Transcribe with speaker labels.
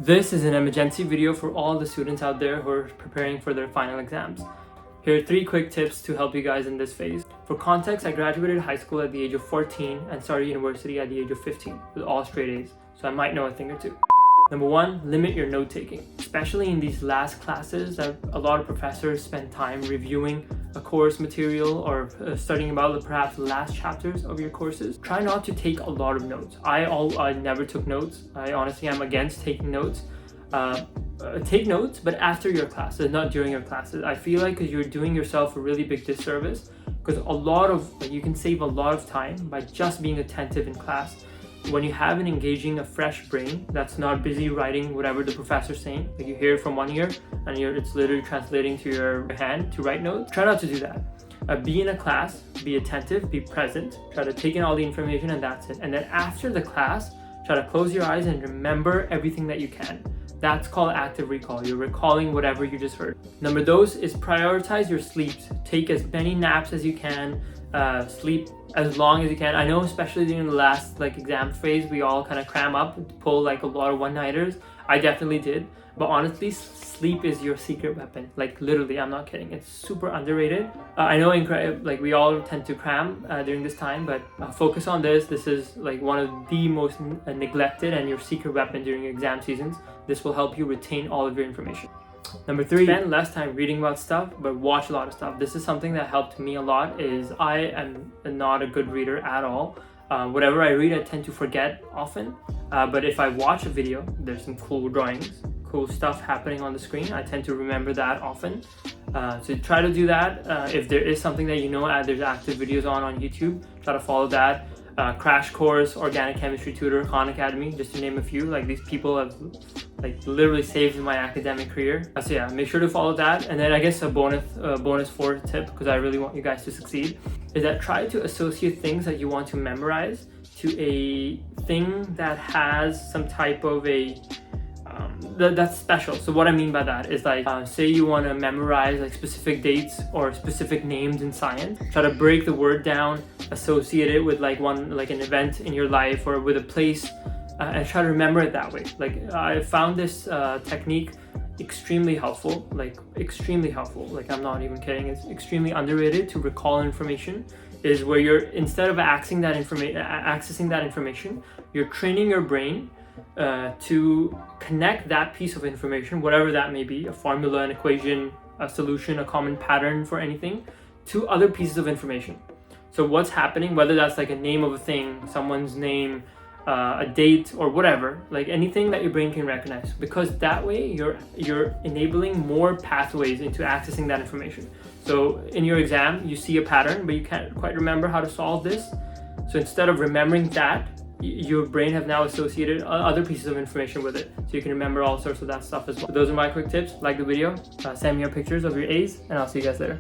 Speaker 1: This is an emergency video for all the students out there who are preparing for their final exams. Here are 3 quick tips to help you guys in this phase. For context, I graduated high school at the age of 14 and started university at the age of 15 with all straight A's, so I might know a thing or two. Number 1, limit your note taking. Especially in these last classes that a lot of professors spend time reviewing a course material or studying about the perhaps last chapters of your courses. Try not to take a lot of notes. I never took notes. I honestly am against taking notes. Take notes, but after your classes, not during your classes. I feel like you're doing yourself a really big disservice because you can save a lot of time by just being attentive in class. When you have an engaging, a fresh brain that's not busy writing whatever the professor's saying, like you hear it from one ear and it's literally translating to your hand to write notes, try not to do that. Be in a class, be attentive, be present, try to take in all the information and that's it. And then after the class, try to close your eyes and remember everything that you can. That's called active recall. You're recalling whatever you just heard. Number 2 is prioritize your sleeps. Take as many naps as you can. Sleep as long as you can. I know especially during the last exam phase, we all kind of cram up, pull a lot of one-nighters. I definitely did. But honestly, sleep is your secret weapon. Literally, I'm not kidding. It's super underrated. I know we all tend to cram during this time, but focus on this. This is one of the most neglected and your secret weapon during exam seasons. This will help you retain all of your information. Number 3, spend less time reading about stuff, but watch a lot of stuff. This is something that helped me a lot. I am not a good reader at all. Whatever I read, I tend to forget often. But if I watch a video, there's some cool drawings, cool stuff happening on the screen. I tend to remember that often. So try to do that. If there is something that there's active videos on YouTube, try to follow that. Crash Course, Organic Chemistry Tutor, Khan Academy, just to name a few. These people have literally saved my academic career. So yeah, make sure to follow that. And then I guess a bonus 4 tip, because I really want you guys to succeed, is that try to associate things that you want to memorize to a thing that has some type of that's special. So what I mean by that is say you want to memorize specific dates or specific names in science. Try to break the word down, associate it with an event in your life or with a place, and try to remember it that way. I found this technique extremely helpful. Extremely helpful. I'm not even kidding. It's extremely underrated to recall information. Is where you're, instead of accessing that information, you're training your brain to connect that piece of information, whatever that may be, a formula, an equation, a solution, a common pattern for anything, to other pieces of information. So what's happening, whether that's a name of a thing, someone's name, a date, or whatever, anything that your brain can recognize, because that way you're enabling more pathways into accessing that information. So in your exam, you see a pattern, but you can't quite remember how to solve this. So instead of remembering that, your brain have now associated other pieces of information with it, so you can remember all sorts of that stuff as well. So those are my quick tips. Like the video, send me your pictures of your A's, and I'll see you guys later.